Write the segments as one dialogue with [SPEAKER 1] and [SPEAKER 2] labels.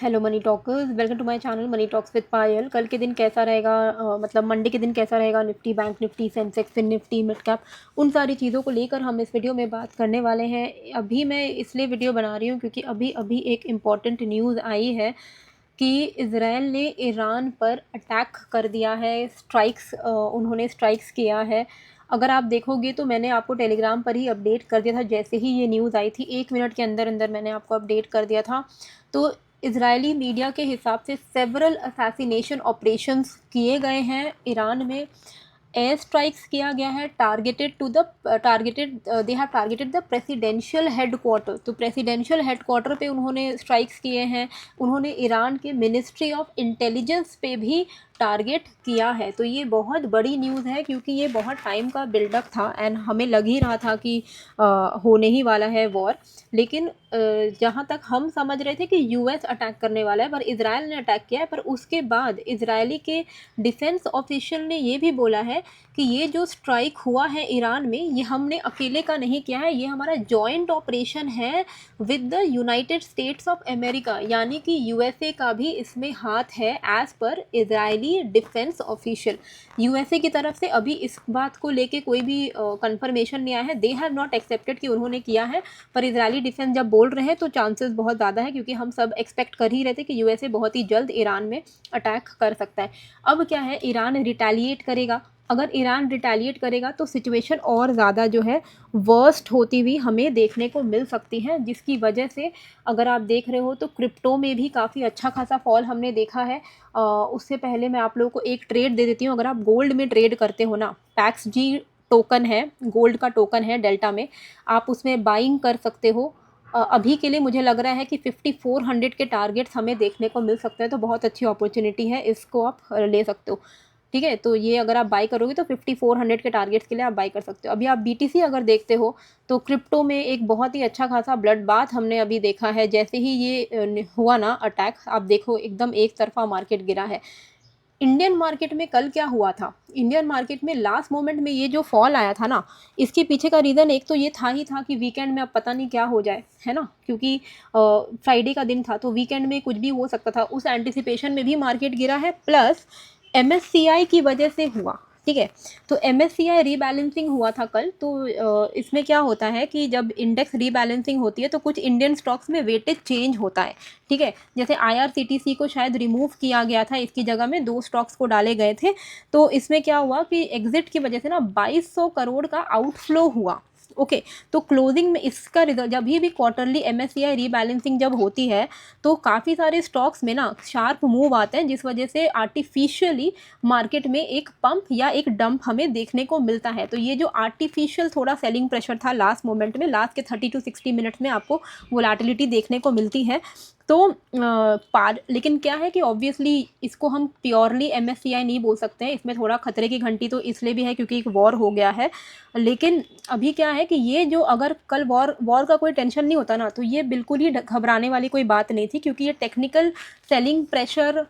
[SPEAKER 1] Hello money talkers, welcome to my channel money talks with Payal. कल के दिन कैसा रहेगा, मतलब मंडे के दिन कैसा रहेगा, Nifty, bank Nifty, Sensex, fin Nifty, mid cap, उन सारी चीज़ों को लेकर हम इस वीडियो में बात करने वाले हैं। अभी मैं इसलिए वीडियो बना रही हूँ क्योंकि अभी अभी एक इम्पॉर्टेंट न्यूज़ आई है कि इज़राइल ने ईरान पर अटैक कर दिया है। उन्होंने स्ट्राइक्स किया है। अगर आप देखोगे तो मैंने आपको टेलीग्राम पर ही अपडेट कर दिया था, जैसे ही ये न्यूज़ आई थी 1 मिनट के अंदर अंदर मैंने आपको अपडेट कर दिया था। तो इजरायली मीडिया के हिसाब से सेवरल असैसिनेशन ऑपरेशंस किए गए हैं ईरान में। एयर स्ट्राइक्स किया गया है, they have targeted the presidential headquarter. तो प्रेसिडेंशियल हेडक्वार्टर पे उन्होंने स्ट्राइक्स किए हैं। उन्होंने ईरान के मिनिस्ट्री ऑफ इंटेलिजेंस पे भी टारगेट किया है। तो ये बहुत बड़ी न्यूज़ है क्योंकि ये बहुत टाइम का बिल्डअप था एंड हमें लग ही रहा था कि होने ही वाला है वॉर। लेकिन जहाँ तक हम समझ रहे थे कि यूएस अटैक करने वाला है, पर इज़राइल ने अटैक किया है। पर उसके बाद इजरायली के डिफेंस ऑफिशियल ने ये भी बोला है कि ये जो स्ट्राइक हुआ है ईरान में, ये हमने अकेले का नहीं किया है, ये हमारा जॉइंट ऑपरेशन है with the United states of America, यानी कि यूएसए का भी इसमें हाथ है as per Israeli defence official. USA की तरफ से अभी इस बात को लेके कोई भी कंफर्मेशन नहीं आया है। दे हैव नॉट एक्सेप्टेड कि उन्होंने किया है, पर इजरायली डिफेंस जब बोल रहे हैं तो चांसेस बहुत ज़्यादा है, क्योंकि हम सब एक्सपेक्ट कर ही रहे थे कि यूएसए बहुत ही जल्द ईरान में अटैक कर सकता है। अब क्या है, ईरान रिटेलिएट करेगा। अगर ईरान रिटेलिएट करेगा तो सिचुएशन और ज़्यादा जो है वर्स्ट होती हुई हमें देखने को मिल सकती है, जिसकी वजह से अगर आप देख रहे हो तो क्रिप्टो में भी काफ़ी अच्छा खासा फॉल हमने देखा है। उससे पहले मैं आप लोगों को एक ट्रेड दे देती हूँ। अगर आप गोल्ड में ट्रेड करते हो ना, पैक्स जी टोकन है, गोल्ड का टोकन है डेल्टा में, आप उसमें बाइंग कर सकते हो। अभी के लिए मुझे लग रहा है कि 5400 के टारगेट्स हमें देखने को मिल सकते हैं। तो बहुत अच्छी अपॉर्चुनिटी है, इसको आप ले सकते हो। ठीक है, तो ये अगर आप बाई करोगे तो 5400 के टारगेट्स के लिए आप बाई कर सकते हो। अभी आप बीटीसी अगर देखते हो तो क्रिप्टो में एक बहुत ही अच्छा खासा ब्लड बाथ हमने अभी देखा है। जैसे ही ये हुआ ना अटैक, आप देखो एकदम एक तरफा मार्केट गिरा है। इंडियन मार्केट में कल क्या हुआ था, इंडियन मार्केट में लास्ट मोमेंट में ये जो फॉल आया था ना, इसके पीछे का रीज़न एक तो ये था ही था कि वीकेंड में अब पता नहीं क्या हो जाए, है ना, क्योंकि फ्राइडे का दिन था तो वीकेंड में कुछ भी हो सकता था। उस एंटिसिपेशन में भी मार्केट गिरा है, प्लस एमएससीआई की वजह से हुआ। ठीक है, तो एमएससीआई रीबैलेंसिंग हुआ था कल। तो इसमें क्या होता है कि जब इंडेक्स रीबैलेंसिंग होती है तो कुछ इंडियन स्टॉक्स में वेटेज चेंज होता है। ठीक है, जैसे आईआरसीटीसी को शायद रिमूव किया गया था, इसकी जगह में 2 स्टॉक्स को डाले गए थे। तो इसमें क्या हुआ कि एग्जिट की वजह से ना 2200 करोड़ का आउटफ्लो हुआ। ओके, तो क्लोजिंग में इसका रिजल्ट, जब भी क्वार्टरली एमएससीआई रीबैलेंसिंग जब होती है तो काफ़ी सारे स्टॉक्स में ना शार्प मूव आते हैं, जिस वजह से आर्टिफिशियली मार्केट में एक पंप या एक डंप हमें देखने को मिलता है। तो ये जो आर्टिफिशियल थोड़ा सेलिंग प्रेशर था लास्ट मोमेंट में, लास्ट के 30 to 60 मिनट्स में आपको वोलेटिलिटी देखने को मिलती है। तो लेकिन क्या है कि ऑब्वियसली इसको हम प्योरली एमएससीआई नहीं बोल सकते हैं, इसमें थोड़ा खतरे की घंटी तो इसलिए भी है क्योंकि एक वॉर हो गया है। लेकिन अभी क्या है कि ये जो, अगर कल वॉर का कोई टेंशन नहीं होता ना, तो ये बिल्कुल ही घबराने वाली कोई बात नहीं थी, क्योंकि ये टेक्निकल सेलिंग प्रेशर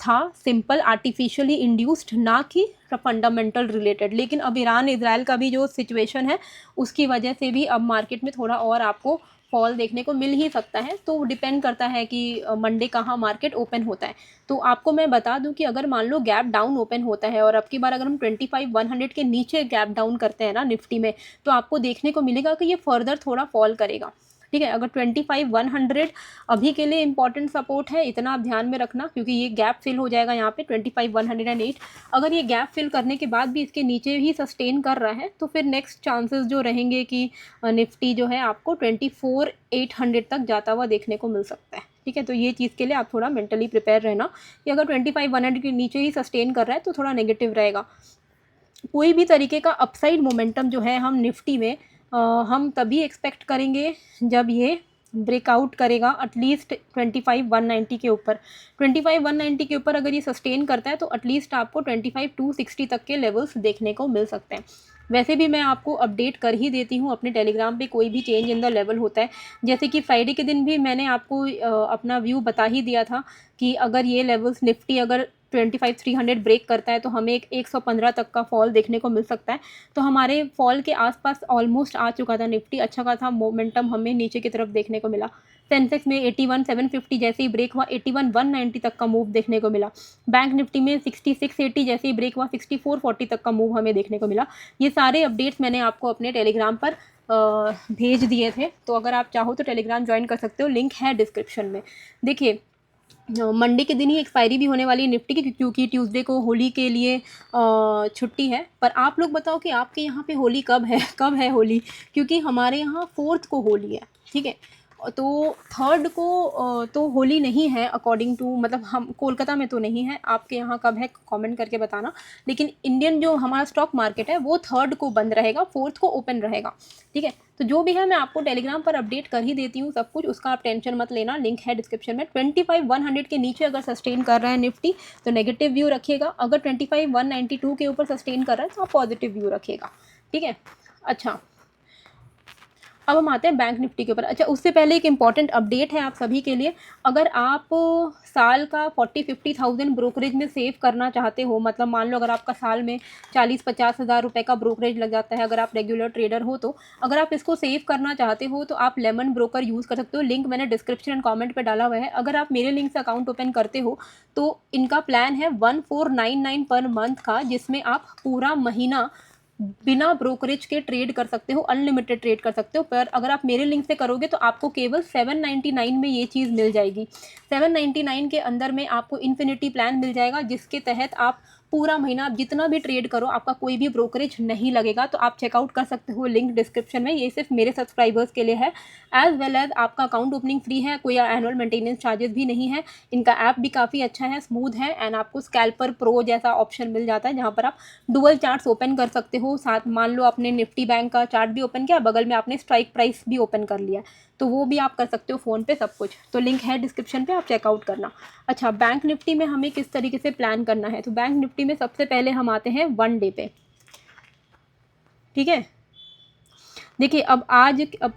[SPEAKER 1] था, सिंपल आर्टिफिशियली इंड्यूस्ड, ना कि फंडामेंटल रिलेटेड। लेकिन अब ईरान इजराइल का भी जो सिचुएशन है उसकी वजह से भी अब मार्केट में थोड़ा और आपको फॉल देखने को मिल ही सकता है। तो डिपेंड करता है कि मंडे कहाँ मार्केट ओपन होता है। तो आपको मैं बता दूं कि अगर मान लो गैप डाउन ओपन होता है और अब की बार अगर हम 25,100 के नीचे गैप डाउन करते हैं ना निफ्टी में, तो आपको देखने को मिलेगा कि ये फर्दर थोड़ा फॉल करेगा। ठीक है, अगर 25,100 अभी के लिए इंपॉर्टेंट सपोर्ट है, इतना आप ध्यान में रखना, क्योंकि ये गैप फिल हो जाएगा यहाँ पे 25,108। अगर ये गैप फिल करने के बाद भी इसके नीचे ही सस्टेन कर रहा है तो फिर नेक्स्ट चांसेस जो रहेंगे कि निफ्टी जो है आपको 24,800 तक जाता हुआ देखने को मिल सकता है। ठीक है, तो ये चीज़ के लिए आप थोड़ा मेंटली प्रिपेयर रहना कि अगर 25,100 के नीचे ही सस्टेन कर रहा है तो थोड़ा नेगेटिव रहेगा। कोई भी तरीके का अपसाइड मोमेंटम जो है हम निफ्टी में हम तभी एक्सपेक्ट करेंगे जब ये ब्रेकआउट करेगा एटलीस्ट 25,190 के ऊपर। 25,190 के ऊपर अगर ये सस्टेन करता है तो एटलीस्ट आपको 25,260 तक के लेवल्स देखने को मिल सकते हैं। वैसे भी मैं आपको अपडेट कर ही देती हूँ अपने टेलीग्राम पे, कोई भी चेंज इन द लेवल होता है। जैसे कि फ्राइडे के दिन भी मैंने आपको अपना व्यू बता ही दिया था कि अगर ये लेवल्स निफ्टी अगर 25,300 ब्रेक करता है तो हमें एक 115 तक का फॉल देखने को मिल सकता है। तो हमारे फॉल के आसपास ऑलमोस्ट आ चुका था निफ्टी, अच्छा खासा मोमेंटम हमें नीचे की तरफ देखने को मिला। सेंसेक्स में 81,750 जैसे ही ब्रेक हुआ 81,190 तक का मूव देखने को मिला। बैंक निफ्टी में 66,80 जैसे ही ब्रेक हुआ 64,40 तक का मूव हमें देखने को मिला। ये सारे अपडेट्स मैंने आपको अपने टेलीग्राम पर भेज दिए थे, तो अगर आप चाहो तो टेलीग्राम ज्वाइन कर सकते हो, लिंक है डिस्क्रिप्शन में। देखिए मंडे के दिन ही एक्सपायरी भी होने वाली है निफ्टी की, क्योंकि ट्यूसडे को होली के लिए छुट्टी है। पर आप लोग बताओ कि आपके यहाँ पे होली कब है, कब है होली? क्योंकि हमारे यहाँ 4th को होली है, ठीक है। तो 3rd को तो होली नहीं है अकॉर्डिंग टू, मतलब हम कोलकाता में तो नहीं है, आपके यहाँ कब है कमेंट करके बताना। लेकिन इंडियन जो हमारा स्टॉक मार्केट है वो 3rd को बंद रहेगा, 4th को ओपन रहेगा, ठीक है। तो जो भी है मैं आपको टेलीग्राम पर अपडेट कर ही देती हूँ सब कुछ, उसका आप टेंशन मत लेना, लिंक है डिस्क्रिप्शन में। 25,100 के नीचे अगर सस्टेन कर रहा है निफ्टी तो नेगेटिव व्यू रखिएगा, अगर 25,192 के ऊपर सस्टेन कर रहा है तो आप पॉजिटिव व्यू रखिएगा, ठीक है। अच्छा, अब हम आते हैं बैंक निफ्टी के ऊपर। अच्छा, उससे पहले एक इम्पॉर्टेंट अपडेट है आप सभी के लिए। अगर आप साल का 40-50,000 ब्रोकरेज में सेव करना चाहते हो, मतलब मान लो अगर आपका साल में 40-50 हज़ार रुपये का ब्रोकरेज लग जाता है, अगर आप रेगुलर ट्रेडर हो तो अगर आप इसको सेव करना चाहते हो तो आप लेमन ब्रोकर यूज़ कर सकते हो। लिंक मैंने डिस्क्रिप्शन एंड कॉमेंट पर डाला हुआ है। अगर आप मेरे लिंक से अकाउंट ओपन करते हो तो इनका प्लान है 1499 पर मंथ का, जिसमें आप पूरा महीना बिना ब्रोकरेज के ट्रेड कर सकते हो, अनलिमिटेड ट्रेड कर सकते हो। पर अगर आप मेरे लिंक से करोगे तो आपको केवल 799 में ये चीज़ मिल जाएगी। 799 के अंदर में आपको इन्फिनिटी प्लान मिल जाएगा, जिसके तहत आप पूरा महीना जितना भी ट्रेड करो आपका कोई भी ब्रोकरेज नहीं लगेगा। तो आप चेकआउट कर सकते हो, लिंक डिस्क्रिप्शन में। ये सिर्फ मेरे सब्सक्राइबर्स के लिए है, एज वेल एज आपका अकाउंट ओपनिंग फ्री है, कोई एनुअल मेंटेनेंस चार्जेस भी नहीं है। इनका ऐप भी काफ़ी अच्छा है, स्मूथ है, एंड आपको स्कैल्पर प्रो जैसा ऑप्शन मिल जाता है, जहाँ पर आप डुअल चार्ट्स ओपन कर सकते हो। साथ मान लो आपने निफ्टी बैंक का चार्ट भी ओपन किया, बगल में आपने स्ट्राइक प्राइस भी ओपन कर लिया, तो वो भी आप कर सकते हो फ़ोन पे, सब कुछ। तो लिंक है डिस्क्रिप्शन पे, आप चेकआउट करना। अच्छा, बैंक निफ्टी में हमें किस तरीके से प्लान करना है? तो बैंक निफ्टी में सबसे पहले हम आते हैं 1 डे पे, ठीक है। देखिए अब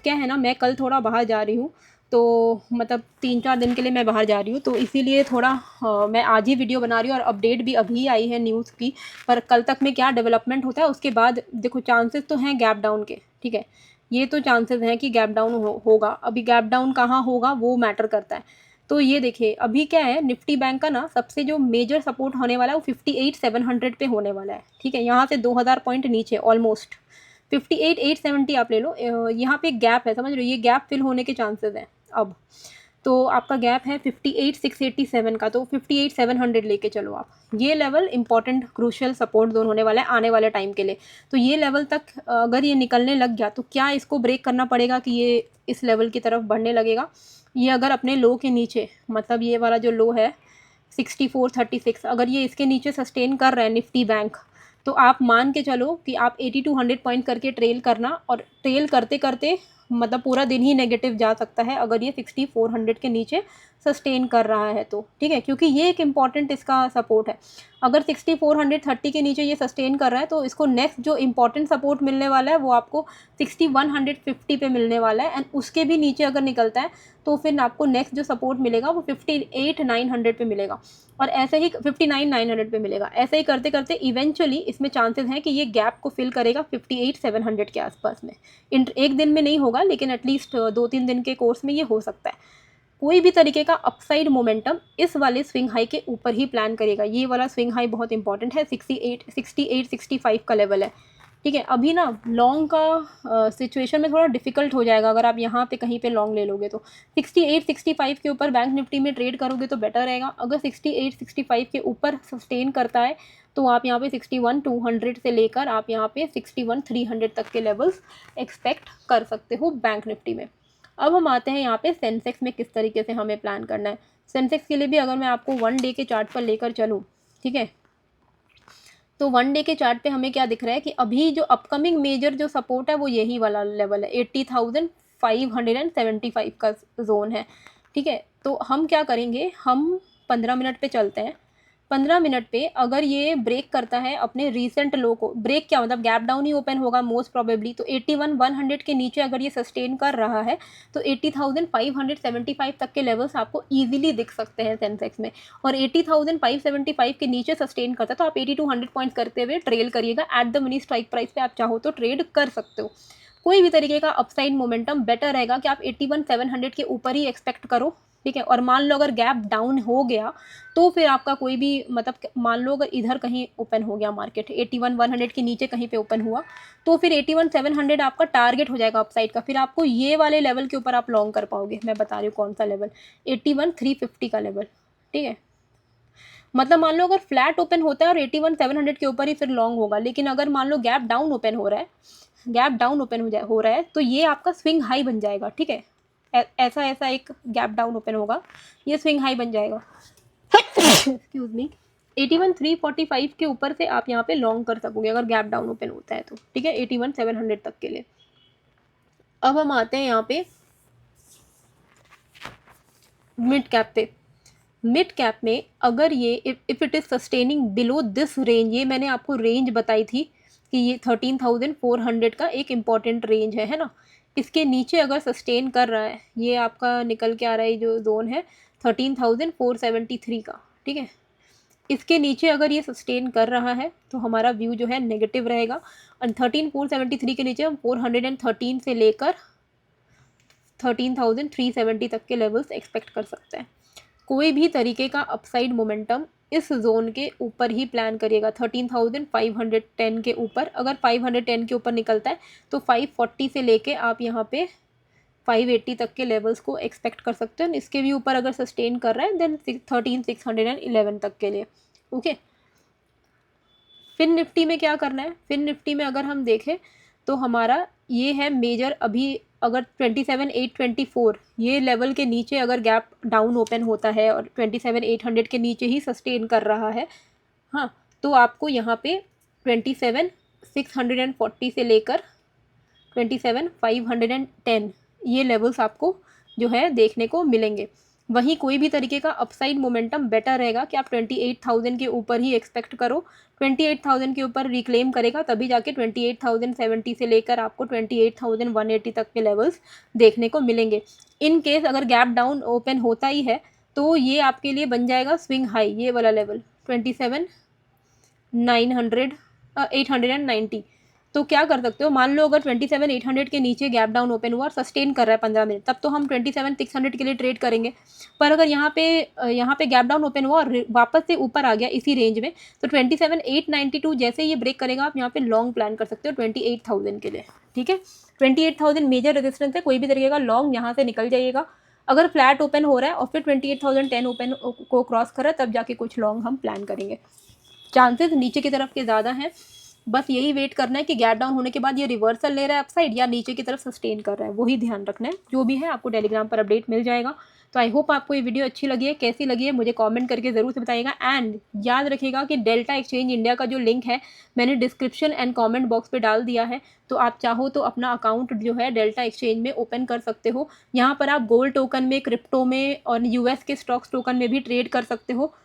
[SPEAKER 1] क्या है ना, मैं कल थोड़ा बाहर जा रही हूँ, तो मतलब 3-4 दिन के लिए मैं बाहर जा रही हूँ, तो इसीलिए थोड़ा मैं आज ही वीडियो बना रही हूँ, और अपडेट भी अभी आई है न्यूज़ की। पर कल तक में क्या डेवलपमेंट होता है उसके बाद देखो, चांसेस तो हैं गैप डाउन के, ठीक है। ये तो चांसेस हैं कि गैप डाउन होगा। अभी गैप डाउन कहाँ होगा वो मैटर करता है। तो ये देखिए अभी क्या है, निफ्टी बैंक का ना सबसे जो मेजर सपोर्ट होने वाला है वो 58,700 पे होने वाला है, ठीक है। यहाँ से 2000 पॉइंट नीचे ऑलमोस्ट 58,870 आप ले लो। यहाँ पे गैप है, समझ रहे हो, ये गैप फिल होने के चांसेस हैं अब। तो आपका गैप है 58,687 का, तो 58,700 लेके चलो आप। ये level important crucial support zone होने वाला है आने वाले टाइम के लिए। तो ये लेवल तक अगर ये निकलने लग गया तो क्या इसको ब्रेक करना पड़ेगा कि ये इस लेवल की तरफ बढ़ने लगेगा। ये अगर अपने लो के नीचे, मतलब ये वाला जो लो है 6436, अगर ये इसके नीचे सस्टेन कर रहा है निफ्टी बैंक, तो आप मान के चलो कि आप 8200 पॉइंट करके ट्रेल करना, और ट्रेल करते करते मतलब पूरा दिन ही नेगेटिव जा सकता है अगर ये 6400 के नीचे सस्टेन कर रहा है तो, ठीक है। क्योंकि ये एक इम्पॉर्टेंट इसका सपोर्ट है। अगर 6430 के नीचे ये सस्टेन कर रहा है तो इसको नेक्स्ट जो इम्पॉर्टेंट सपोर्ट मिलने वाला है वो आपको 6150 पे मिलने वाला है, एंड उसके भी नीचे अगर निकलता है तो फिर आपको नेक्स्ट जो सपोर्ट मिलेगा वो 58,900 पे मिलेगा, और ऐसे ही 59,900 पे मिलेगा। ऐसे ही करते करते इवेंचुअली इसमें चांसेस हैं कि ये गैप को फिल करेगा 58,700 के आसपास में। एक दिन में नहीं होगा, लेकिन एटलीस्ट 2-3 दिन के कोर्स में ये हो सकता है। कोई भी तरीके का अपसाइड मोमेंटम इस वाले स्विंग हाई के ऊपर ही प्लान करेगा। ये वाला स्विंग हाई बहुत इंपॉर्टेंट है, 65 का लेवल है, ठीक है। अभी ना लॉन्ग का सिचुएशन में थोड़ा डिफिकल्ट हो जाएगा अगर आप यहाँ पे कहीं पे लॉन्ग ले लोगे तो। 65 के ऊपर बैंक निफ्टी में ट्रेड करोगे तो बेटर रहेगा। अगर 65 के ऊपर सस्टेन करता है तो आप यहाँ पे 61,200 से लेकर आप यहाँ पे 61,300 तक के लेवल्स एक्सपेक्ट कर सकते हो बैंक निफ्टी में। अब हम आते हैं यहाँ पे सेंसेक्स में किस तरीके से हमें प्लान करना है। सेंसेक्स के लिए भी अगर मैं आपको 1 डे के चार्ट पर लेकर चलूँ, ठीक है, तो 1 डे के चार्ट पे हमें क्या दिख रहा है कि अभी जो अपकमिंग मेजर जो सपोर्ट है वो यही वाला लेवल है, 80,575 का जोन है, ठीक है। तो हम क्या करेंगे, हम 15 मिनट पे चलते हैं। 15 मिनट पे अगर ये ब्रेक करता है अपने रीसेंट लो को, ब्रेक क्या मतलब गैप डाउन ही ओपन होगा मोस्ट प्रोबेबली, तो 81,100 के नीचे अगर ये सस्टेन कर रहा है तो 80,575 तक के लेवल्स आपको ईजिली दिख सकते हैं सेंसेक्स में। और 80,575 के नीचे सस्टेन करता है तो आप 8200 पॉइंट्स करते हुए ट्रेल करिएगा। At the money strike price पे आप चाहो तो ट्रेड कर सकते हो, कोई भी तरीके का अपसाइड मोमेंटम बेटर रहेगा कि आप 81,700 के ऊपर ही एक्सपेक्ट करो, ठीक है। और मान लो अगर गैप डाउन हो गया तो फिर आपका कोई भी मतलब मान लो अगर इधर कहीं ओपन हो गया मार्केट 81,100 के नीचे कहीं पे ओपन हुआ तो फिर 81,700 आपका टारगेट हो जाएगा अपसाइड का। फिर आपको ये वाले लेवल के ऊपर आप लॉन्ग कर पाओगे। मैं बता रही हूँ कौन सा लेवल, 81,350 का लेवल, ठीक है। मतलब मान लो अगर फ्लैट ओपन होता है और 81,700 के ऊपर ही फिर लॉन्ग होगा, लेकिन अगर मान लो गैप डाउन ओपन हो रहा है, गैप डाउन ओपन हो रहा है तो ये आपका स्विंग हाई बन जाएगा, ठीक है। ऐसा एक गैप डाउन ओपन होगा, ये स्विंग हाई बन जाएगा। एक्सक्यूज मी, 81,345 के ऊपर से आप यहाँ पे लॉन्ग कर सकोगे अगर गैप डाउन ओपन होता है तो, ठीक है, 81,700 तक के लिए। अब हम आते हैं यहाँ पे मिड कैप पे। मिड कैप में अगर ये if it is sustaining below this range, ये मैंने आपको रेंज बताई थी कि ये 13,400 का एक इम्पॉर्टेंट रेंज है ना। इसके नीचे अगर सस्टेन कर रहा है, ये आपका निकल के आ रहा है जो जोन है 13,473 का, ठीक है। इसके नीचे अगर ये सस्टेन कर रहा है तो हमारा व्यू जो है नेगेटिव रहेगा। और 13,473 के नीचे हम 413 से लेकर 13,370 तक के लेवल्स एक्सपेक्ट कर सकते हैं। कोई भी तरीके का अपसाइड मोमेंटम इस जोन के ऊपर ही प्लान करिएगा, 13,510 के ऊपर। अगर 510 के ऊपर निकलता है तो 540 से लेके आप यहाँ पे 580 तक के लेवल्स को एक्सपेक्ट कर सकते हैं। इसके भी ऊपर अगर सस्टेन कर रहा है देन 13,611 तक के लिए, ओके। फिन निफ्टी में क्या करना है, फिन निफ्टी में अगर हम देखें तो हमारा ये है मेजर, अभी अगर 27,824 ये लेवल के नीचे अगर गैप डाउन ओपन होता है और 27,800 के नीचे ही सस्टेन कर रहा है, हाँ, तो आपको यहाँ पे 27,640 से लेकर 27,510 ये लेवल्स आपको जो है देखने को मिलेंगे। वहीं कोई भी तरीके का अपसाइड मोमेंटम बेटर रहेगा कि आप 28,000 के ऊपर ही एक्सपेक्ट करो। 28,000 के ऊपर रिक्लेम करेगा तभी जाके 28,070 से लेकर आपको 28,180 तक के लेवल्स देखने को मिलेंगे। इन केस अगर गैप डाउन ओपन होता ही है तो ये आपके लिए बन जाएगा स्विंग हाई, ये वाला लेवल 890। तो क्या कर सकते हो, मान लो अगर 27,800 के नीचे गैप डाउन ओपन हुआ और सस्टेन कर रहा है 15 मिनट, तब तो हम 27,600 के लिए ट्रेड करेंगे। पर अगर यहाँ पे गैप डाउन ओपन हुआ और वापस से ऊपर आ गया इसी रेंज में, तो 27,892 जैसे ये ब्रेक करेगा आप यहाँ पे लॉन्ग प्लान कर सकते हो 28,000 के लिए, ठीक है। 28,000 मेजर रेजिस्टेंस है, कोई भी तरीके का लॉन्ग यहाँ से निकल जाइएगा। अगर फ्लैट ओपन हो रहा है और फिर 28,010 ओपन को क्रॉस कर रहा है तब जाके कुछ लॉन्ग हम प्लान करेंगे। चांसेस नीचे की तरफ के ज़्यादा हैं, बस यही वेट करना है कि गैप डाउन होने के बाद ये रिवर्सल ले रहा है अपसाइड या नीचे की तरफ सस्टेन कर रहा है, वही ध्यान रखना है। जो भी है आपको टेलीग्राम पर अपडेट मिल जाएगा। तो आई होप आपको ये वीडियो अच्छी लगी है, कैसी लगी है मुझे कमेंट करके ज़रूर से बताइएगा। एंड याद रखिएगा कि डेल्टा एक्सचेंज इंडिया का जो लिंक है मैंने डिस्क्रिप्शन एंड कमेंट बॉक्स पे डाल दिया है, तो आप चाहो तो अपना अकाउंट जो है डेल्टा एक्सचेंज में ओपन कर सकते हो। यहाँ पर आप गोल्ड टोकन में, क्रिप्टो में और यूएस के स्टॉक्स टोकन में भी ट्रेड कर सकते हो।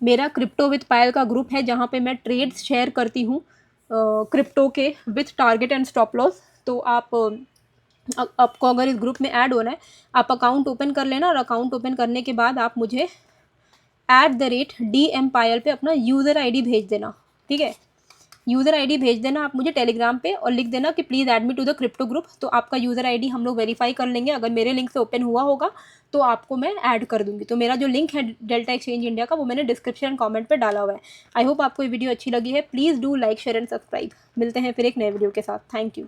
[SPEAKER 1] मेरा क्रिप्टो विद पायल का ग्रुप है जहाँ पे मैं ट्रेड्स शेयर करती हूँ क्रिप्टो के with target and stop loss. तो आपको अगर इस ग्रुप में ऐड होना है आप अकाउंट ओपन कर लेना, और अकाउंट ओपन करने के बाद आप मुझे @DM पायल पे अपना यूज़र ID भेज देना, ठीक है। यूज़र ID भेज देना आप मुझे टेलीग्राम पे और लिख देना कि please add me to the crypto group. तो आपका यूज़र ID हम लोग वेरीफाई कर लेंगे, अगर मेरे लिंक से ओपन हुआ होगा तो आपको मैं ऐड कर दूंगी। तो मेरा जो लिंक है डेल्टा एक्सचेंज इंडिया का वो मैंने डिस्क्रिप्शन एंड कमेंट पे डाला हुआ है। आई होप आपको ये वीडियो अच्छी लगी है। Please do like, share and subscribe. मिलते हैं फिर एक नए वीडियो के साथ। Thank you.